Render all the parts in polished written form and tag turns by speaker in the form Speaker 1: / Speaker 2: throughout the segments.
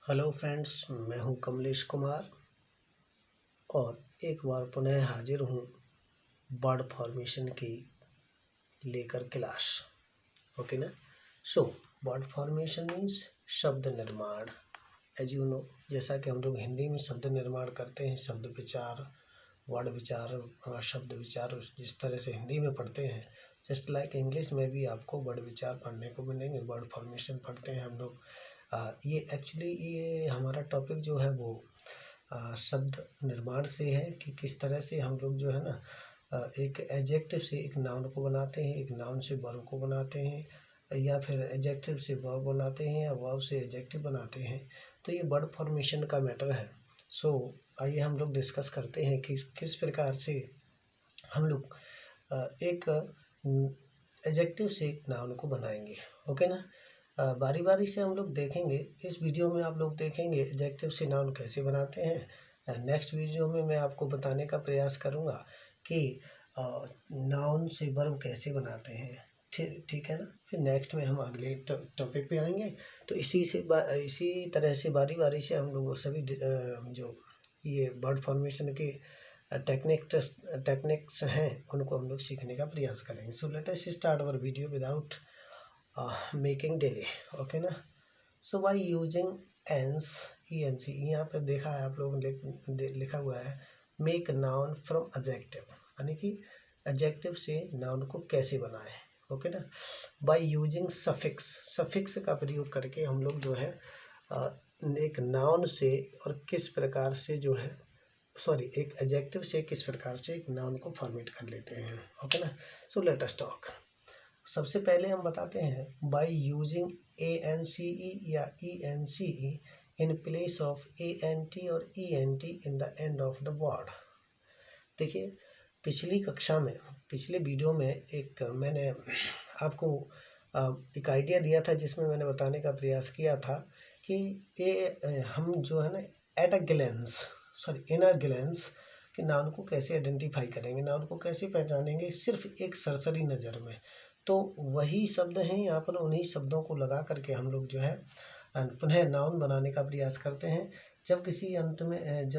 Speaker 1: Hello friends, मैं हूं कमलेश कुमार और एक बार पुनः हाजिर हूं वर्ड फॉर्मेशन की लेकर क्लास। ओके ना। सो वर्ड फॉर्मेशन मीन्स शब्द निर्माण। एज यू नो, जैसा कि हम लोग हिंदी में शब्द निर्माण करते हैं, शब्द विचार, वर्ड विचार, शब्द विचार जिस तरह से हिंदी में पढ़ते हैं, जस्ट लाइक इंग्लिश में भी आपको वर्ड विचार पढ़ने को मिलेंगे। वर्ड फॉर्मेशन पढ़ते हैं हम लोग। ये एक्चुअली ये हमारा टॉपिक जो है वो शब्द निर्माण से है कि किस तरह से हम लोग जो है ना एक एडजेक्टिव से एक नाउन को बनाते हैं, एक नाउन से वर्ब को बनाते हैं, या फिर एडजेक्टिव से वर्ब बनाते हैं या वर्ब से एडजेक्टिव बनाते हैं। तो ये वर्ड फॉर्मेशन का मैटर है। सो आइए हम लोग डिस्कस करते हैं कि किस प्रकार से हम लोग एक एडजेक्टिव से एक नाउन को बनाएंगे। ओके ना। बारी बारी से हम लोग देखेंगे। इस वीडियो में आप लोग देखेंगे एडजेक्टिव से नाउन कैसे बनाते हैं। नेक्स्ट वीडियो में मैं आपको बताने का प्रयास करूंगा कि नाउन से वर्ब कैसे बनाते हैं। ठीक है ना। फिर नेक्स्ट में हम अगले टॉपिक पे आएंगे। तो इसी तरह से बारी बारी से हम लोग सभी जो ये वर्ड फॉर्मेशन के टेक्निक्स हैं उनको हम लोग सीखने का प्रयास करेंगे। सो let us start our video without making delay. Okay ना। सो बाय यूजिंग एंस ENC, यहाँ पर देखा है आप लोगों ने लिखा हुआ है मेक नाउन फ्रॉम एडजेक्टिव, यानी कि एडजेक्टिव से नाउन को कैसे बनाएं। ओके ना। बाय यूजिंग सफिक्स का प्रयोग करके हम लोग जो है एक नाउन से और किस प्रकार से जो है एक एडजेक्टिव से किस प्रकार से एक नाउन को फॉर्मेट कर लेते हैं। ओके ना। So let us talk. सबसे पहले हम बताते हैं बाय यूजिंग ANCE या ENCE in place of ANT और ENT in the end of the word. देखिए, पिछले वीडियो में मैंने आपको एक आइडिया दिया था जिसमें मैंने बताने का प्रयास किया था कि हम जो है ना इन अ ग्लेंस कि नाउन को कैसे आइडेंटिफाई करेंगे, नाउन को कैसे पहचानेंगे सिर्फ एक सरसरी नज़र में। तो वही शब्द हैं यहाँ पर, उन्हीं शब्दों को लगा करके हम लोग जो है पुनः नाउन बनाने का प्रयास करते हैं। जब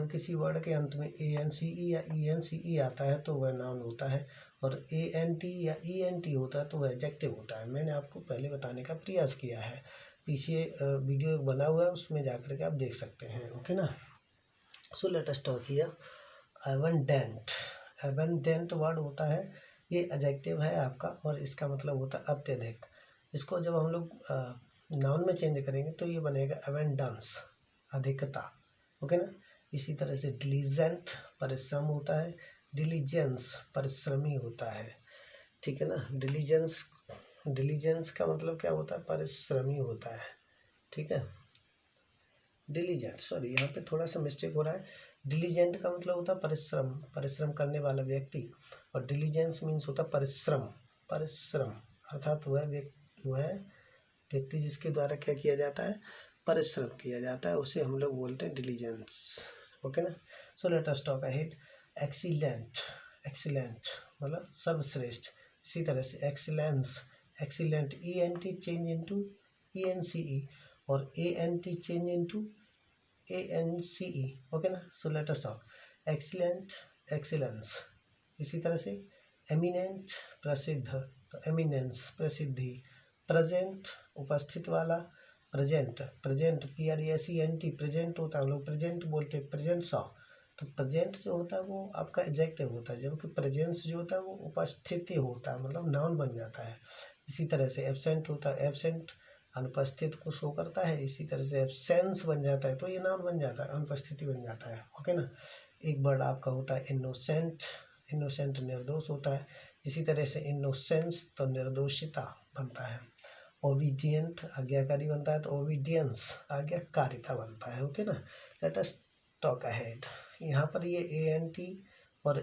Speaker 1: किसी वर्ड के अंत में ANCE या ENCE आता है तो वह नाउन होता है, और ANT या ENT होता है तो वह एडजेक्टिव होता है। मैंने आपको पहले बताने का प्रयास किया है, पीछे वीडियो बना हुआ है, उसमें जाकर के आप देख सकते हैं। ओके ना। So let us talk here abundant word होता है, ये एडजेक्टिव है आपका और इसका मतलब होता है अत्यधिक। इसको जब हम लोग नाउन में चेंज करेंगे तो ये बनेगा एबंडेंस, अधिकता। ओके ना। इसी तरह से डिलीजेंट परिश्रम होता है, डिलीजेंस परिश्रमी होता है। ठीक है ना। डिलीजेंस का मतलब क्या होता है? परिश्रमी होता है। ठीक है। यहाँ पे थोड़ा सा मिस्टेक हो रहा है। डिलीजेंट का मतलब होता है परिश्रम करने वाला व्यक्ति, और डिलीजेंस मीन्स होता है परिश्रम अर्थात वह व्यक्ति जिसके द्वारा क्या किया जाता है? परिश्रम किया जाता है, उसे हम लोग बोलते हैं डिलीजेंस। ओके ना। So let us talk ahead. Excellent मतलब सर्वश्रेष्ठ। इसी तरह से excellent ENT change into ENCE और ANT change into ANCE। Okay ना। So let us talk excellent, excellence. इसी तरह से एमिनेंट प्रसिद्ध, तो एमिनेंस प्रसिद्धि। प्रेजेंट उपस्थित वाला, प्रेजेंट PRESENT प्रेजेंट होता है, हम लोग प्रेजेंट बोलते हैं, प्रेजेंस ऑफ। तो प्रेजेंट जो होता है वो आपका एडजेक्टिव होता है, जबकि प्रेजेंस जो होता है वो उपस्थिति होता है, मतलब नाउन बन जाता है। इसी तरह से एब्सेंट होता है, एब्सेंट अनुपस्थित को शो करता है। इसी तरह से एब्सेंस बन जाता है तो ये नाउन बन जाता है, अनुपस्थिति बन जाता है। ओके ना। एक वर्ड आपका होता है इनोसेंट निर्दोष होता है। इसी तरह से इनोसेंस तो निर्दोषिता बनता है। ओबीडियंट आज्ञाकारी बनता है, तो ओबीडियंस आज्ञाकारिता बनता है। ओके ना। Late us talk ahead. यहाँ पर ये ANT और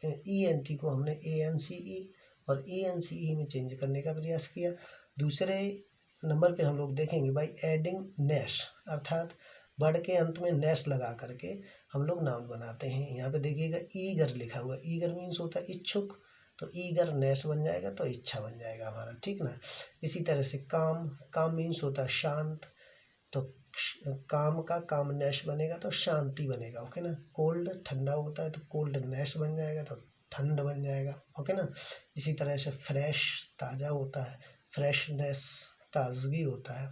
Speaker 1: ENT को हमने ANCE और ENCE में चेंज करने का प्रयास किया। दूसरे नंबर पे हम लोग देखेंगे बाई एडिंग नेस, अर्थात वर्ड के अंत में नेस लगा करके हम लोग नाउन बनाते हैं। यहाँ पे देखिएगा ईगर लिखा हुआ है, ईगर मीन्स होता है इच्छुक, तो ईगर नेस बन जाएगा तो इच्छा बन जाएगा हमारा। ठीक ना। इसी तरह से काम मीन्स होता है शांत, तो काम का कामनेस बनेगा तो शांति बनेगा, ओके ना। कोल्ड ठंडा होता है तो कोल्डनेस बन जाएगा तो ठंड बन जाएगा, ओके ना। इसी तरह से फ्रेश ताज़ा होता है, फ्रेशनेस ताजगी होता है।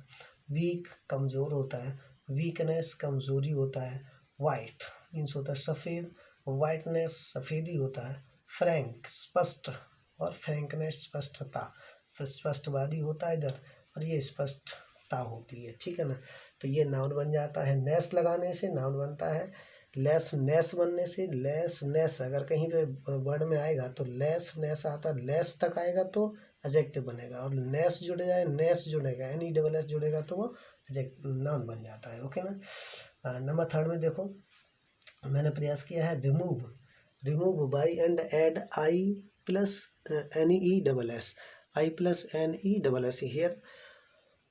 Speaker 1: वीक कमज़ोर होता है, वीकनेस कमज़ोरी होता है। वाइट मीन्स होता है सफ़ेद, वाइटनेस सफ़ेदी होता है। फ्रैंक स्पष्ट, और फ्रैंकनेस स्पष्टता, स्पष्टवादी होता है इधर, और ये स्पष्टता होती है, ठीक है ना। तो ये नाउन बन जाता है। नेस लगाने से नाउन बनता है। लेस नेस बनने से, लेस नेस अगर कहीं पे वर्ड में आएगा तो लेस नेस आता है, लेस तक आएगा तो एडजेक्टिव बनेगा, और नेस जुड़ जाए, नेस जुड़ेगा, NESS जुड़ेगा तो वो नाउन बन जाता है, ओके ना। नंबर 3 में देखो, मैंने प्रयास किया है remove, remove Y and add I plus NESS, I plus NESS here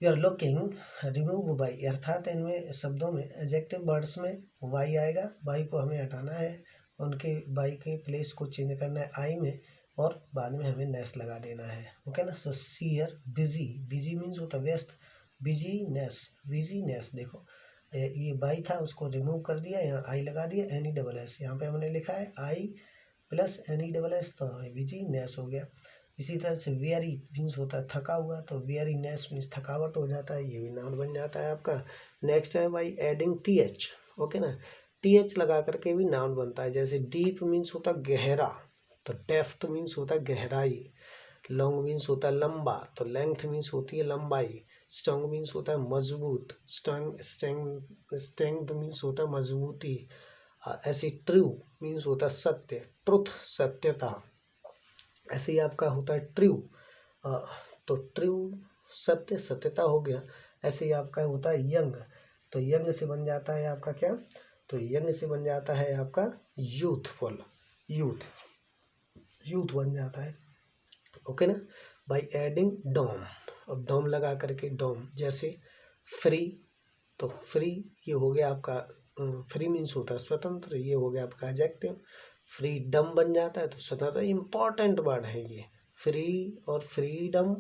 Speaker 1: you are looking. Remove Y अर्थात इनमें शब्दों में एडजेक्टिव वर्ड्स में वाई आएगा, वाई को हमें हटाना है, उनके वाई के प्लेस को चेंज करना है आई में, और बाद में हमें नेस लगा देना है, ओके ना। सो सीयर बिजी, बिजी मीन्स होता व्यस्त, बिजीनेस, बिजीनेस देखो ये बाई था उसको रिमूव कर दिया, यहाँ आई लगा दिया, NESS, यहाँ पे हमने लिखा है आई प्लस NESS, तो बिजीनेस हो गया। इसी तरह से वेरी मीन्स होता है थका हुआ, तो वेरीनेस मीन्स थकावट हो जाता है, ये भी नाउन बन जाता है आपका। नेक्स्ट है बाई एडिंग TH, ओके ना। TH लगा करके भी नाउन बनता है, जैसे डीप मीन्स होता है गहरा, तो डेप्थ मीन्स होता है गहराई। लॉन्ग मीन्स होता है लंबा, तो लेंथ मीन्स होती है लंबाई। स्ट्रॉन्ग मीन्स होता है मजबूत, स्ट्रेंथ मीन्स होता है मजबूती। ऐसे ट्रू मीन्स होता है सत्य, ट्रुथ सत्यता। ऐसे ही आपका होता है ट्रू, तो ट्रू सत्य, सत्यता हो गया। ऐसे ही आपका होता है यंग, तो यंग से बन जाता है आपका क्या, तो यंग से बन जाता है आपका यूथफुल, यूथ, यूथ बन जाता है, ओके ना। बाई एडिंग डोम, अब डोम लगा करके डोम, जैसे फ्री, तो फ्री ये हो गया आपका, फ्री मीन्स होता है स्वतंत्र, ये हो गया आपका एडजेक्टिव। फ्रीडम बन जाता है तो स्वतंत्र, इंपॉर्टेंट वर्ड है ये, फ्री और फ्रीडम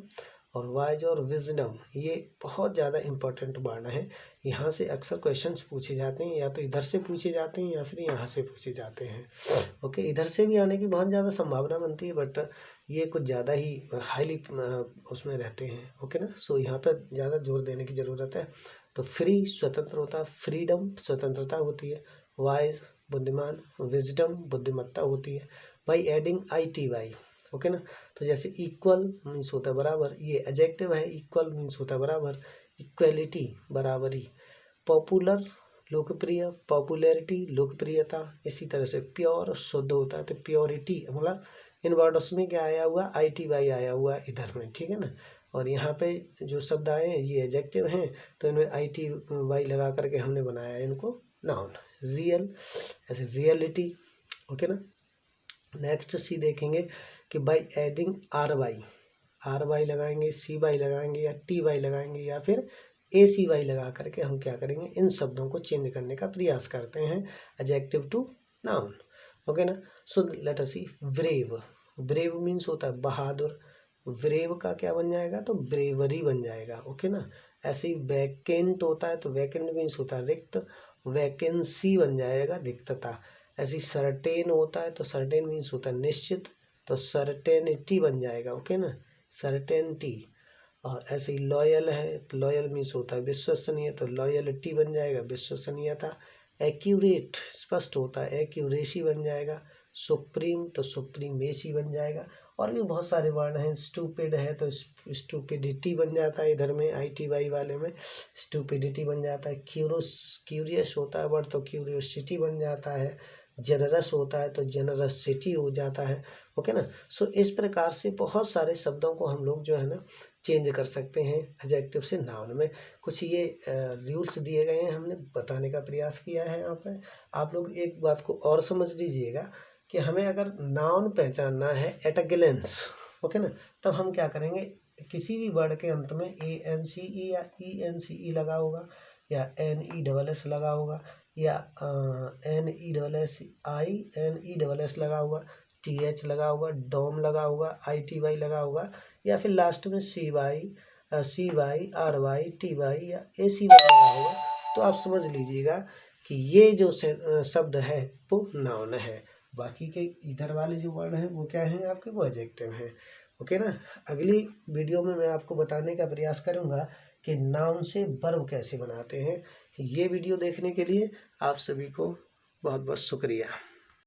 Speaker 1: और वाइज और विजडम, ये बहुत ज़्यादा इंपॉर्टेंट वर्ड है। यहाँ से अक्सर क्वेश्चंस पूछे जाते हैं, या तो इधर से पूछे जाते हैं या फिर यहाँ से पूछे जाते हैं, ओके। इधर से भी आने की बहुत ज़्यादा संभावना बनती है, बट ये कुछ ज़्यादा ही हाईली उसमें रहते हैं, ओके ना। सो यहाँ पर ज़्यादा जोर देने की ज़रूरत है। तो फ्री स्वतंत्र होता है, फ्रीडम स्वतंत्रता होती है, वाइज बुद्धिमान, विजडम बुद्धिमत्ता होती है। बाई एडिंग ITY, ओके ना। तो जैसे इक्वल मीन्स होता है बराबर, ये एडजेक्टिव है, इक्वल मीन्स होता है बराबर, इक्वलिटी बराबरी। पॉपुलर लोकप्रिय, पॉपुलैरिटी लोकप्रियता। इसी तरह से प्योर शुद्ध होता है, तो प्योरिटी, मतलब इन वर्ड्स में क्या आया हुआ, ITY आया हुआ इधर में, ठीक है ना। और यहाँ पे जो शब्द आए हैं ये एडजेक्टिव हैं, तो इनमें ITY लगा करके हमने बनाया है इनको नाउन। रियल, ऐसे रियलिटी, ओके ना। नेक्स्ट सी देखेंगे कि बाई एडिंग RY लगाएंगे, CY लगाएंगे, या TY लगाएंगे, या फिर ACY लगा करके हम क्या करेंगे, इन शब्दों को चेंज करने का प्रयास करते हैं एडजेक्टिव टू नाउन, ओके ना। सो लेट अस सी ब्रेव, ब्रेव मीन्स होता है बहादुर, ब्रेव का क्या बन जाएगा, तो ब्रेवरी बन जाएगा, ओके ना। ऐसे ही वैकेंट होता है, तो वैकेंट मीन्स होता है रिक्त, वैकेंसी बन जाएगा रिक्तता। ऐसे ही सर्टेन होता है, तो सर्टेन मीन्स होता है निश्चित, तो सर्टेनिटी बन जाएगा, ओके ना, सर्टेनिटी। और ऐसे ही लॉयल है, तो लॉयल मीन्स होता है विश्वसनीय, तो लॉयलिटी बन जाएगा विश्वसनीयता। एक्यूरेट स्पष्ट होता है, एक्यूरेसी बन जाएगा। सुप्रीम, तो सुप्रीमेसी बन जाएगा। और भी बहुत सारे वर्ड हैं। स्टूपिड है तो स्टूपिडिटी बन जाता है, इधर में ITY वाले में स्टूपिडिटी बन जाता है। क्यूरियस होता है वर्ड, तो क्यूरियोसिटी बन जाता है। जनरस होता है तो जनरसिटी हो जाता है, ओके ना। सो इस प्रकार से बहुत सारे शब्दों को हम लोग जो है ना चेंज कर सकते हैं एडजेक्टिव से नाउन में। कुछ ये रूल्स दिए गए हैं, हमने बताने का प्रयास किया है यहाँ पे। आप लोग एक बात को और समझ लीजिएगा कि हमें अगर नाउन पहचानना है एट अ ग्लेंस, ओके ना, तब हम क्या करेंगे, किसी भी वर्ड के अंत में ANCE या ENCE लगा होगा, या NESS लगा होगा, या NESS लगा होगा, TH लगा होगा, डोम लगा होगा, ITY लगा होगा, या फिर लास्ट में CY CYRYTY या ACY लगा होगा तो आप समझ लीजिएगा कि ये जो शब्द है वो नाउन है। बाकी के इधर वाले जो वर्ण हैं वो क्या हैं आपके, वो एडजेक्टिव हैं। ओके ना। अगली वीडियो में मैं आपको बताने का प्रयास करूँगा कि नाउन से वर्ब कैसे बनाते हैं। ये वीडियो देखने के लिए आप सभी को बहुत बहुत शुक्रिया।